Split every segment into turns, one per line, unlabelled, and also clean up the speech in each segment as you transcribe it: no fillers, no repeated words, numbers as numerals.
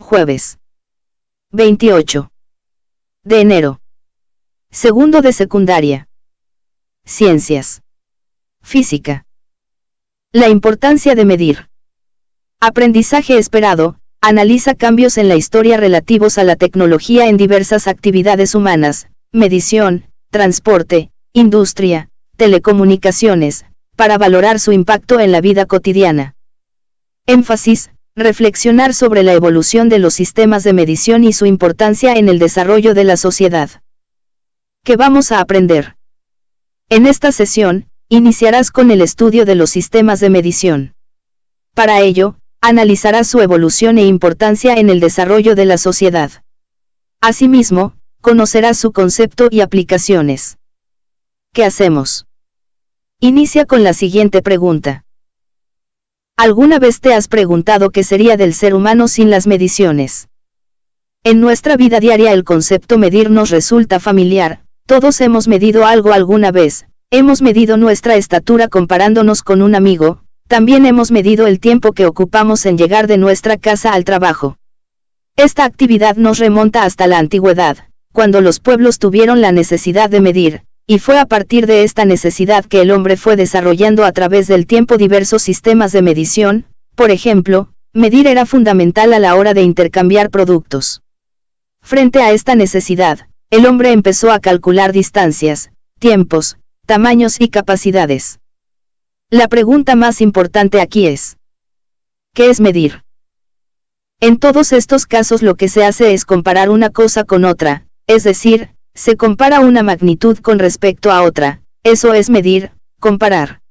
jueves. 28 de enero. Segundo de secundaria. Ciencias. Física. La importancia de medir. Aprendizaje esperado. Analiza cambios en la historia relativos a la tecnología en diversas actividades humanas, medición, transporte, industria, telecomunicaciones, para valorar su impacto en la vida cotidiana. Énfasis, reflexionar sobre la evolución de los sistemas de medición y su importancia en el desarrollo de la sociedad. ¿Qué vamos a aprender? En esta sesión, iniciarás con el estudio de los sistemas de medición. Para ello, analizarás su evolución e importancia en el desarrollo de la sociedad. Asimismo, conocerás su concepto y aplicaciones. ¿Qué hacemos? Inicia con la siguiente pregunta. ¿Alguna vez te has preguntado qué sería del ser humano sin las mediciones? En nuestra vida diaria el concepto medir nos resulta familiar, todos hemos medido algo alguna vez, hemos medido nuestra estatura comparándonos con un amigo, también hemos medido el tiempo que ocupamos en llegar de nuestra casa al trabajo. Esta actividad nos remonta hasta la antigüedad, cuando los pueblos tuvieron la necesidad de medir, y fue a partir de esta necesidad que el hombre fue desarrollando a través del tiempo diversos sistemas de medición. Por ejemplo, medir era fundamental a la hora de intercambiar productos. Frente a esta necesidad, el hombre empezó a calcular distancias, tiempos, tamaños y capacidades. La pregunta más importante aquí es: ¿qué es medir? En todos estos casos lo que se hace es comparar una cosa con otra, es decir, se compara una magnitud con respecto a otra, eso es medir, comparar.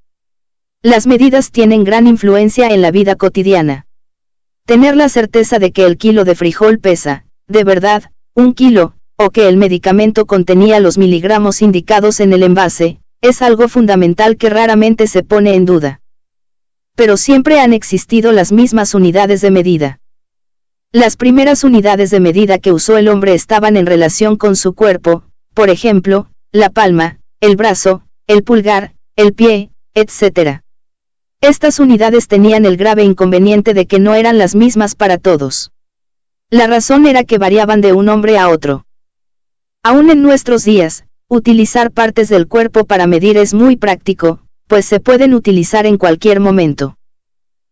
Las medidas tienen gran influencia en la vida cotidiana. Tener la certeza de que el kilo de frijol pesa, de verdad, 1 kilo, o que el medicamento contenía los miligramos indicados en el envase, es algo fundamental que raramente se pone en duda. Pero siempre han existido las mismas unidades de medida. Las primeras unidades de medida que usó el hombre estaban en relación con su cuerpo, por ejemplo, la palma, el brazo, el pulgar, el pie, etc. Estas unidades tenían el grave inconveniente de que no eran las mismas para todos. La razón era que variaban de un hombre a otro. Aún en nuestros días, utilizar partes del cuerpo para medir es muy práctico, pues se pueden utilizar en cualquier momento.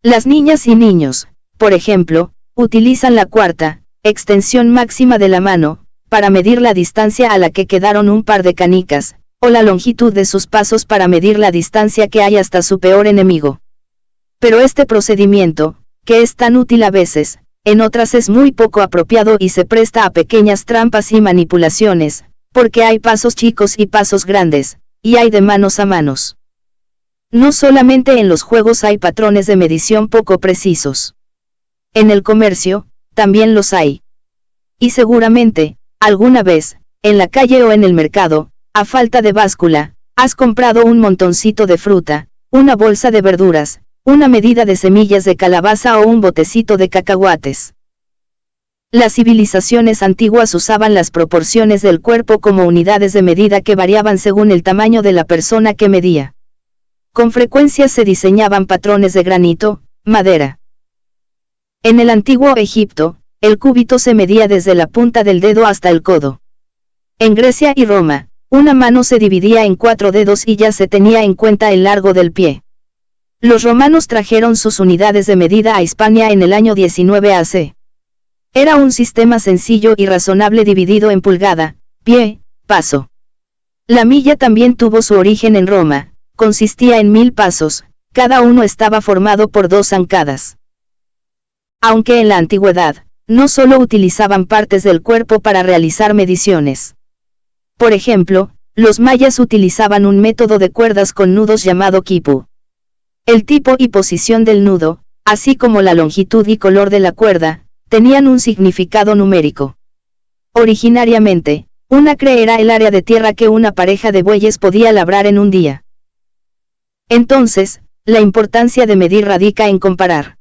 Las niñas y niños, por ejemplo, utilizan la cuarta, extensión máxima de la mano, para medir la distancia a la que quedaron un par de canicas, o la longitud de sus pasos para medir la distancia que hay hasta su peor enemigo. Pero este procedimiento, que es tan útil a veces, en otras es muy poco apropiado y se presta a pequeñas trampas y manipulaciones, porque hay pasos chicos y pasos grandes, y hay de manos a manos. No solamente en los juegos hay patrones de medición poco precisos. En el comercio, también los hay. Y seguramente, alguna vez, en la calle o en el mercado, a falta de báscula, has comprado un montoncito de fruta, una bolsa de verduras, una medida de semillas de calabaza o un botecito de cacahuates. Las civilizaciones antiguas usaban las proporciones del cuerpo como unidades de medida que variaban según el tamaño de la persona que medía. Con frecuencia se diseñaban patrones de granito, madera. En el antiguo Egipto, el cúbito se medía desde la punta del dedo hasta el codo. En Grecia y Roma, una mano se dividía en 4 dedos y ya se tenía en cuenta el largo del pie. Los romanos trajeron sus unidades de medida a Hispania en el año 19 AC. Era un sistema sencillo y razonable dividido en pulgada, pie, paso. La milla también tuvo su origen en Roma, consistía en 1000 pasos, cada uno estaba formado por 2 zancadas. Aunque en la antigüedad, no solo utilizaban partes del cuerpo para realizar mediciones. Por ejemplo, los mayas utilizaban un método de cuerdas con nudos llamado quipu. El tipo y posición del nudo, así como la longitud y color de la cuerda, tenían un significado numérico. Originariamente, un acre era el área de tierra que una pareja de bueyes podía labrar en un día. Entonces, la importancia de medir radica en comparar.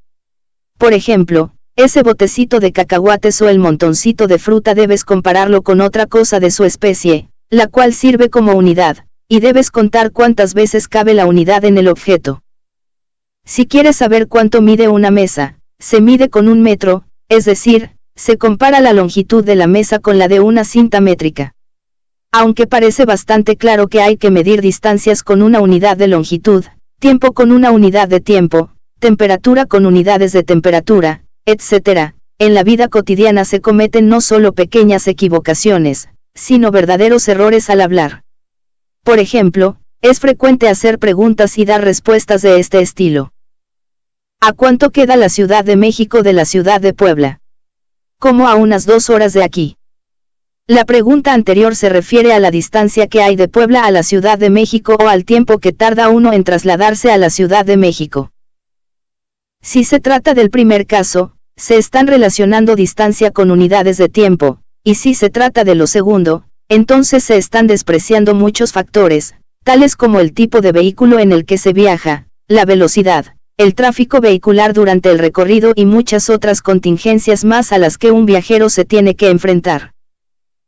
Por ejemplo, ese botecito de cacahuates o el montoncito de fruta debes compararlo con otra cosa de su especie, la cual sirve como unidad, y debes contar cuántas veces cabe la unidad en el objeto. Si quieres saber cuánto mide una mesa, se mide con 1 metro, es decir, se compara la longitud de la mesa con la de una cinta métrica. Aunque parece bastante claro que hay que medir distancias con una unidad de longitud, tiempo con una unidad de tiempo, temperatura con unidades de temperatura, etc., en la vida cotidiana se cometen no solo pequeñas equivocaciones, sino verdaderos errores al hablar. Por ejemplo, es frecuente hacer preguntas y dar respuestas de este estilo. ¿A cuánto queda la Ciudad de México de la ciudad de Puebla? Como a unas 2 horas de aquí. La pregunta anterior se refiere a la distancia que hay de Puebla a la Ciudad de México o al tiempo que tarda uno en trasladarse a la Ciudad de México. Si se trata del primer caso, se están relacionando distancia con unidades de tiempo, y si se trata de lo segundo, entonces se están despreciando muchos factores, tales como el tipo de vehículo en el que se viaja, la velocidad, el tráfico vehicular durante el recorrido y muchas otras contingencias más a las que un viajero se tiene que enfrentar.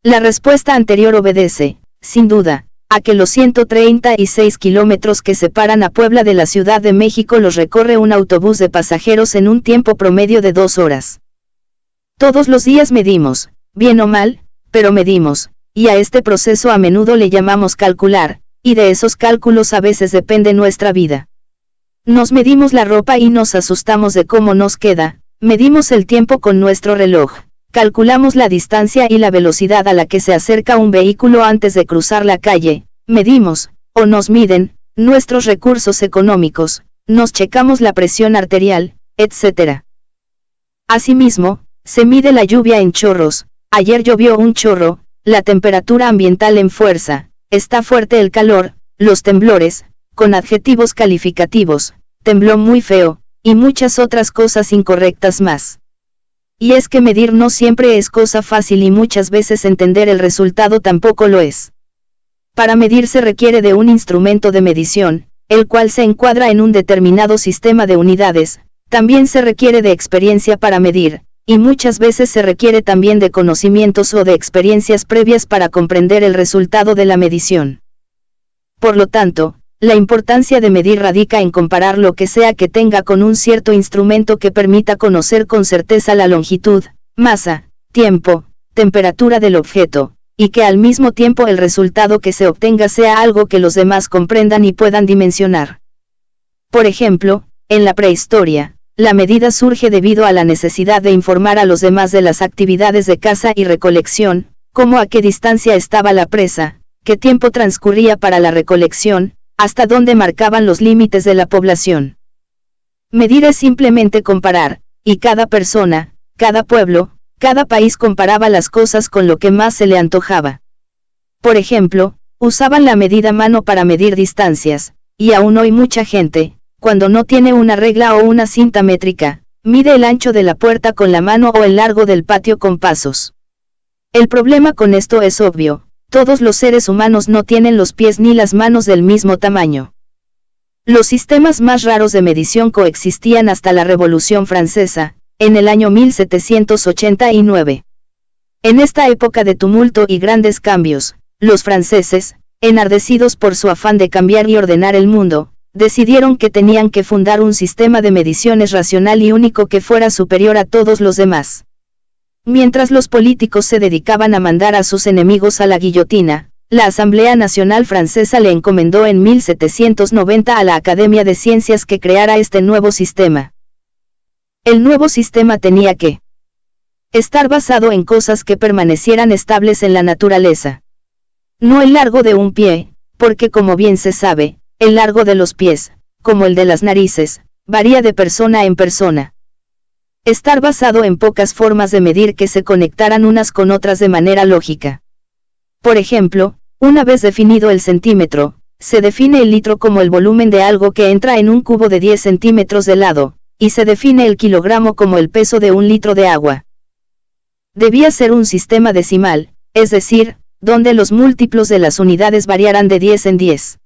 La respuesta anterior obedece, sin duda, a que los 136 kilómetros que separan a Puebla de la Ciudad de México los recorre un autobús de pasajeros en un tiempo promedio de 2 horas. Todos los días medimos, bien o mal, pero medimos, y a este proceso a menudo le llamamos calcular, y de esos cálculos a veces depende nuestra vida. Nos medimos la ropa y nos asustamos de cómo nos queda, medimos el tiempo con nuestro reloj. Calculamos la distancia y la velocidad a la que se acerca un vehículo antes de cruzar la calle, medimos, o nos miden, nuestros recursos económicos, nos checamos la presión arterial, etc. Asimismo, se mide la lluvia en chorros, ayer llovió un chorro, la temperatura ambiental en fuerza, está fuerte el calor, los temblores, con adjetivos calificativos, tembló muy feo, y muchas otras cosas incorrectas más. Y es que medir no siempre es cosa fácil y muchas veces entender el resultado tampoco lo es. Para medir se requiere de un instrumento de medición, el cual se encuadra en un determinado sistema de unidades, también se requiere de experiencia para medir, y muchas veces se requiere también de conocimientos o de experiencias previas para comprender el resultado de la medición. Por lo tanto, la importancia de medir radica en comparar lo que sea que tenga con un cierto instrumento que permita conocer con certeza la longitud, masa, tiempo, temperatura del objeto, y que al mismo tiempo el resultado que se obtenga sea algo que los demás comprendan y puedan dimensionar. Por ejemplo, en la prehistoria, la medida surge debido a la necesidad de informar a los demás de las actividades de caza y recolección, como a qué distancia estaba la presa, qué tiempo transcurría para la recolección, hasta dónde marcaban los límites de la población. Medir es simplemente comparar, y cada persona, cada pueblo, cada país comparaba las cosas con lo que más se le antojaba. Por ejemplo, usaban la medida mano para medir distancias, y aún hoy mucha gente, cuando no tiene una regla o una cinta métrica, mide el ancho de la puerta con la mano o el largo del patio con pasos. El problema con esto es obvio. Todos los seres humanos no tienen los pies ni las manos del mismo tamaño. Los sistemas más raros de medición coexistían hasta la Revolución Francesa, en el año 1789. En esta época de tumulto y grandes cambios, los franceses, enardecidos por su afán de cambiar y ordenar el mundo, decidieron que tenían que fundar un sistema de mediciones racional y único que fuera superior a todos los demás. Mientras los políticos se dedicaban a mandar a sus enemigos a la guillotina, la Asamblea Nacional Francesa le encomendó en 1790 a la Academia de Ciencias que creara este nuevo sistema. El nuevo sistema tenía que estar basado en cosas que permanecieran estables en la naturaleza. No el largo de un pie, porque como bien se sabe, el largo de los pies, como el de las narices, varía de persona en persona. Estar basado en pocas formas de medir que se conectaran unas con otras de manera lógica. Por ejemplo, una vez definido el centímetro, se define el litro como el volumen de algo que entra en un cubo de 10 centímetros de lado, y se define el kilogramo como el peso de un litro de agua. Debía ser un sistema decimal, es decir, donde los múltiplos de las unidades variaran de 10 en 10.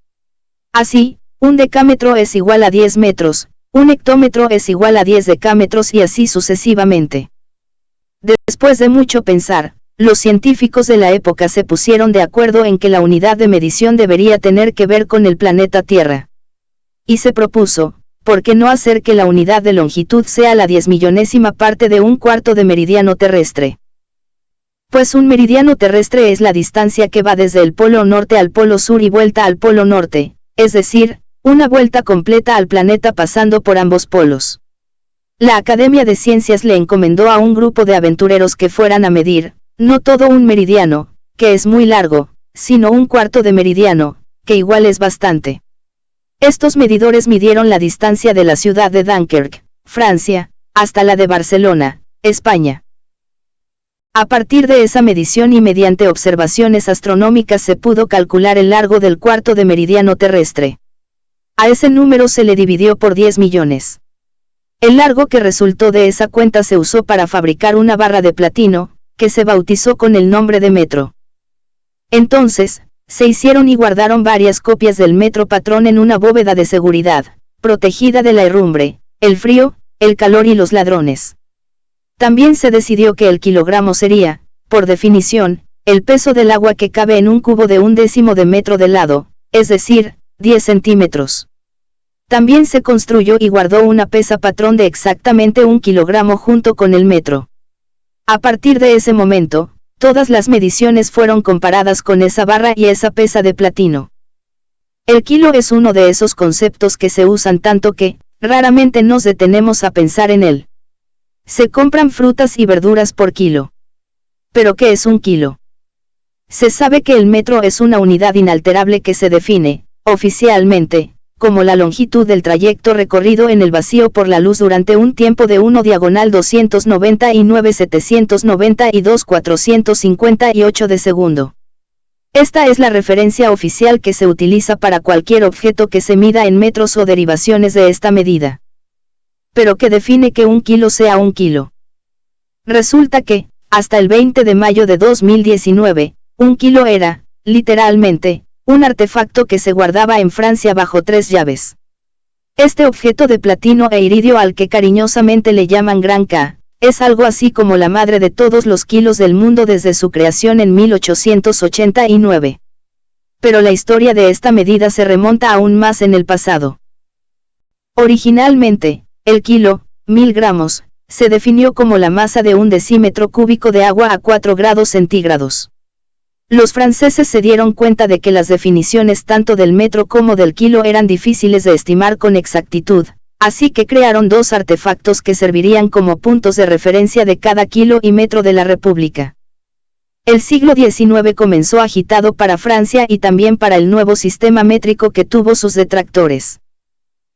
Así, un decámetro es igual a 10 metros, un hectómetro es igual a 10 decámetros y así sucesivamente. Después de mucho pensar, los científicos de la época se pusieron de acuerdo en que la unidad de medición debería tener que ver con el planeta Tierra. Y se propuso, ¿por qué no hacer que la unidad de longitud sea la 10.000.000ª parte de un cuarto de meridiano terrestre? Pues un meridiano terrestre es la distancia que va desde el polo norte al polo sur y vuelta al polo norte, es decir, una vuelta completa al planeta pasando por ambos polos. La Academia de Ciencias le encomendó a un grupo de aventureros que fueran a medir, no todo un meridiano, que es muy largo, sino un cuarto de meridiano, que igual es bastante. Estos medidores midieron la distancia de la ciudad de Dunkerque, Francia, hasta la de Barcelona, España. A partir de esa medición y mediante observaciones astronómicas se pudo calcular el largo del cuarto de meridiano terrestre. A ese número se le dividió por 10 millones. El largo que resultó de esa cuenta se usó para fabricar una barra de platino, que se bautizó con el nombre de metro. Entonces, se hicieron y guardaron varias copias del metro patrón en una bóveda de seguridad, protegida de la herrumbre, el frío, el calor y los ladrones. También se decidió que el kilogramo sería, por definición, el peso del agua que cabe en un cubo de 1/10 de metro de lado, es decir, 10 centímetros. También se construyó y guardó una pesa patrón de exactamente 1 kilogramo junto con el metro. A partir de ese momento, todas las mediciones fueron comparadas con esa barra y esa pesa de platino. El kilo es uno de esos conceptos que se usan tanto que, raramente nos detenemos a pensar en él. Se compran frutas y verduras por kilo. ¿Pero qué es un kilo? Se sabe que el metro es una unidad inalterable que se define, oficialmente, como la longitud del trayecto recorrido en el vacío por la luz durante un tiempo de 1/299.792.458 de segundo. Esta es la referencia oficial que se utiliza para cualquier objeto que se mida en metros o derivaciones de esta medida. ¿Pero qué define que un kilo sea un kilo? Resulta que, hasta el 20 de mayo de 2019, un kilo era, literalmente, un artefacto que se guardaba en Francia bajo 3 llaves. Este objeto de platino e iridio al que cariñosamente le llaman Gran K, es algo así como la madre de todos los kilos del mundo desde su creación en 1889. Pero la historia de esta medida se remonta aún más en el pasado. Originalmente, el kilo, 1000 gramos, se definió como la masa de un decímetro cúbico de agua a 4 grados centígrados. Los franceses se dieron cuenta de que las definiciones tanto del metro como del kilo eran difíciles de estimar con exactitud, así que crearon dos artefactos que servirían como puntos de referencia de cada kilo y metro de la República. El siglo XIX comenzó agitado para Francia y también para el nuevo sistema métrico que tuvo sus detractores.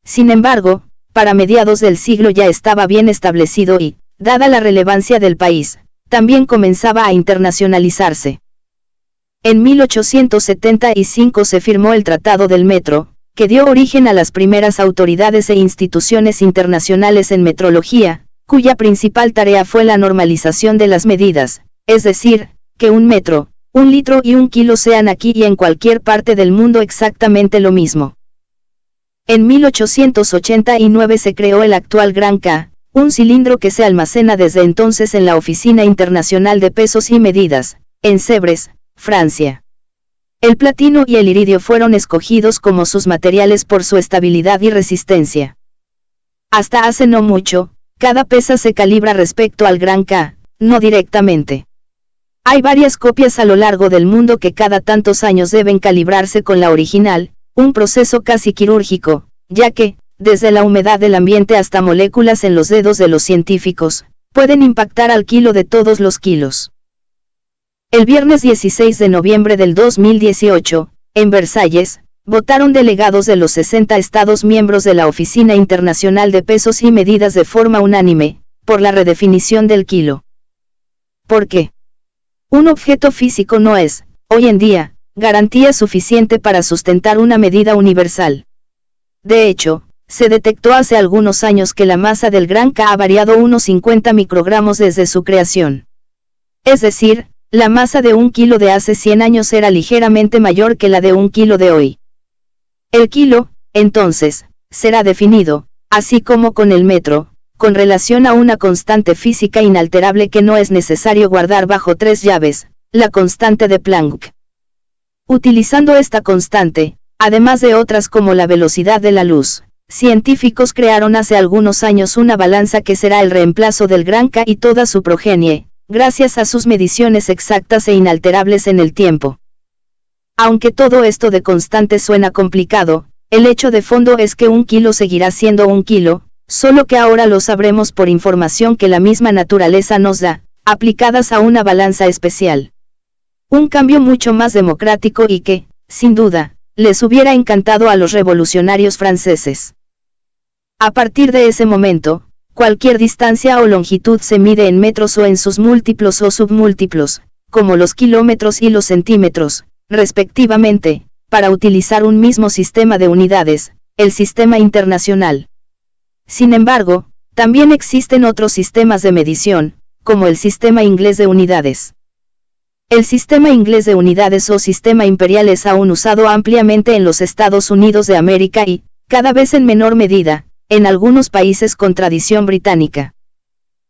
Sin embargo, para mediados del siglo ya estaba bien establecido y, dada la relevancia del país, también comenzaba a internacionalizarse. En 1875 se firmó el Tratado del Metro, que dio origen a las primeras autoridades e instituciones internacionales en metrología, cuya principal tarea fue la normalización de las medidas, es decir, que un metro, un litro y un kilo sean aquí y en cualquier parte del mundo exactamente lo mismo. En 1889 se creó el actual Gran K, un cilindro que se almacena desde entonces en la Oficina Internacional de Pesos y Medidas, en Sèvres, Francia. El platino y el iridio fueron escogidos como sus materiales por su estabilidad y resistencia. Hasta hace no mucho, cada pesa se calibra respecto al Gran K, no directamente. Hay varias copias a lo largo del mundo que cada tantos años deben calibrarse con la original, un proceso casi quirúrgico, ya que, desde la humedad del ambiente hasta moléculas en los dedos de los científicos, pueden impactar al kilo de todos los kilos. El viernes 16 de noviembre del 2018, en Versalles, votaron delegados de los 60 Estados miembros de la Oficina Internacional de Pesos y Medidas de forma unánime, por la redefinición del kilo. ¿Por qué? Un objeto físico no es, hoy en día, garantía suficiente para sustentar una medida universal. De hecho, se detectó hace algunos años que la masa del Gran K ha variado unos 50 microgramos desde su creación. Es decir, la masa de un kilo de hace 100 años era ligeramente mayor que la de un kilo de hoy. El kilo, entonces, será definido, así como con el metro, con relación a una constante física inalterable que no es necesario guardar bajo 3 llaves, la constante de Planck. Utilizando esta constante, además de otras como la velocidad de la luz, científicos crearon hace algunos años una balanza que será el reemplazo del gran K y toda su progenie, gracias a sus mediciones exactas e inalterables en el tiempo. Aunque todo esto de constante suena complicado, el hecho de fondo es que 1 kilo seguirá siendo 1 kilo, solo que ahora lo sabremos por información que la misma naturaleza nos da, aplicadas a una balanza especial. Un cambio mucho más democrático y que, sin duda, les hubiera encantado a los revolucionarios franceses. A partir de ese momento, cualquier distancia o longitud se mide en metros o en sus múltiplos o submúltiplos, como los kilómetros y los centímetros, respectivamente, para utilizar un mismo sistema de unidades, el sistema internacional. Sin embargo, también existen otros sistemas de medición, como el sistema inglés de unidades. El sistema inglés de unidades o sistema imperial es aún usado ampliamente en los Estados Unidos de América y, cada vez en menor medida, en algunos países con tradición británica.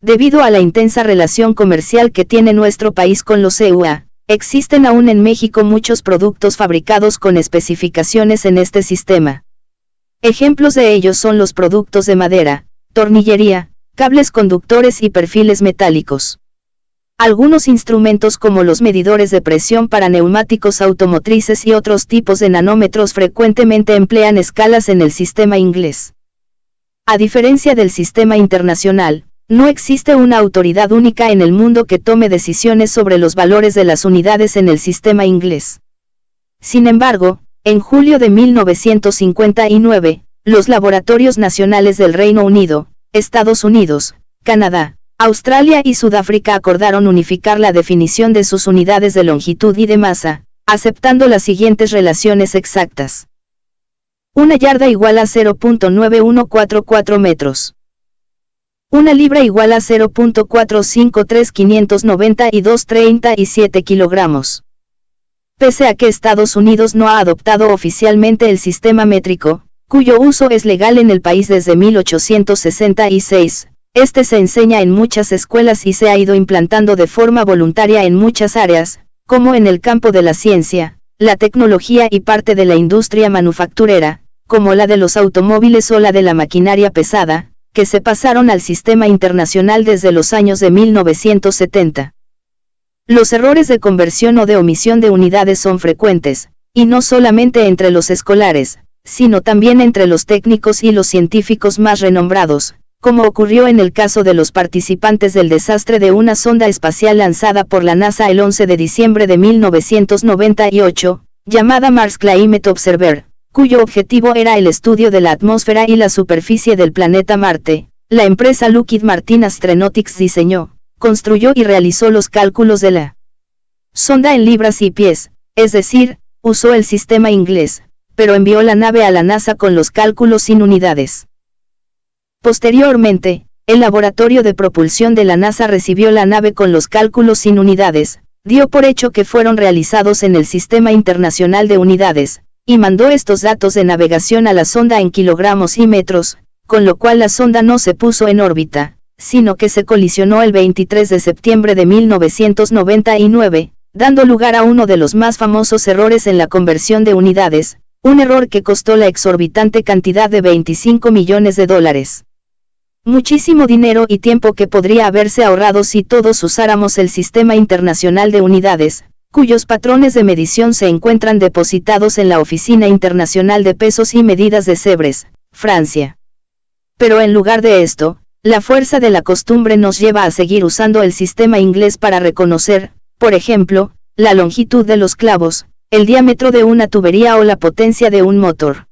Debido a la intensa relación comercial que tiene nuestro país con los EUA, existen aún en México muchos productos fabricados con especificaciones en este sistema. Ejemplos de ellos son los productos de madera, tornillería, cables conductores y perfiles metálicos. Algunos instrumentos como los medidores de presión para neumáticos automotrices y otros tipos de nanómetros frecuentemente emplean escalas en el sistema inglés. A diferencia del sistema internacional, no existe una autoridad única en el mundo que tome decisiones sobre los valores de las unidades en el sistema inglés. Sin embargo, en julio de 1959, los laboratorios nacionales del Reino Unido, Estados Unidos, Canadá, Australia y Sudáfrica acordaron unificar la definición de sus unidades de longitud y de masa, aceptando las siguientes relaciones exactas. Una yarda igual a 0.9144 metros. Una libra igual a 0.453592,37 kilogramos. Pese a que Estados Unidos no ha adoptado oficialmente el sistema métrico, cuyo uso es legal en el país desde 1866, este se enseña en muchas escuelas y se ha ido implantando de forma voluntaria en muchas áreas, como en el campo de la ciencia, la tecnología y parte de la industria manufacturera, como la de los automóviles o la de la maquinaria pesada, que se pasaron al sistema internacional desde los años de 1970. Los errores de conversión o de omisión de unidades son frecuentes, y no solamente entre los escolares, sino también entre los técnicos y los científicos más renombrados, como ocurrió en el caso de los participantes del desastre de una sonda espacial lanzada por la NASA el 11 de diciembre de 1998, llamada Mars Climate Observer, cuyo objetivo era el estudio de la atmósfera y la superficie del planeta Marte. La empresa Lockheed Martin Astronautics diseñó, construyó y realizó los cálculos de la sonda en libras y pies, es decir, usó el sistema inglés, pero envió la nave a la NASA con los cálculos sin unidades. Posteriormente, el laboratorio de propulsión de la NASA recibió la nave con los cálculos sin unidades, dio por hecho que fueron realizados en el Sistema Internacional de Unidades, y mandó estos datos de navegación a la sonda en kilogramos y metros, con lo cual la sonda no se puso en órbita, sino que se colisionó el 23 de septiembre de 1999, dando lugar a uno de los más famosos errores en la conversión de unidades, un error que costó la exorbitante cantidad de $25 millones. Muchísimo dinero y tiempo que podría haberse ahorrado si todos usáramos el Sistema Internacional de Unidades, cuyos patrones de medición se encuentran depositados en la Oficina Internacional de Pesos y Medidas de Sèvres, Francia. Pero en lugar de esto, la fuerza de la costumbre nos lleva a seguir usando el sistema inglés para reconocer, por ejemplo, la longitud de los clavos, el diámetro de una tubería o la potencia de un motor.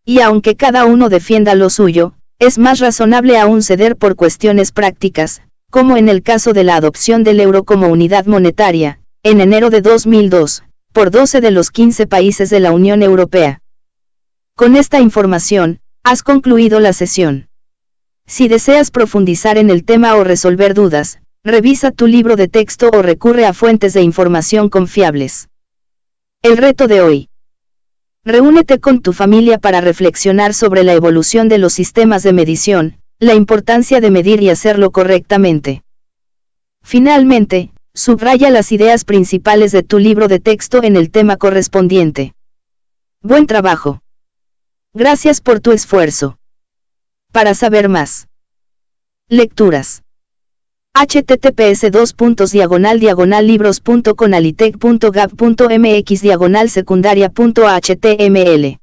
Y aunque cada uno defienda lo suyo, es más razonable aún ceder por cuestiones prácticas, como en el caso de la adopción del euro como unidad monetaria, en enero de 2002, por 12 de los 15 países de la Unión Europea. Con esta información, has concluido la sesión. Si deseas profundizar en el tema o resolver dudas, revisa tu libro de texto o recurre a fuentes de información confiables. El reto de hoy. Reúnete con tu familia para reflexionar sobre la evolución de los sistemas de medición, la importancia de medir y hacerlo correctamente. Finalmente, subraya las ideas principales de tu libro de texto en el tema correspondiente. Buen trabajo. Gracias por tu esfuerzo. Para saber más. Lecturas. https://libros.conalitec.gov.mx/secundaria.html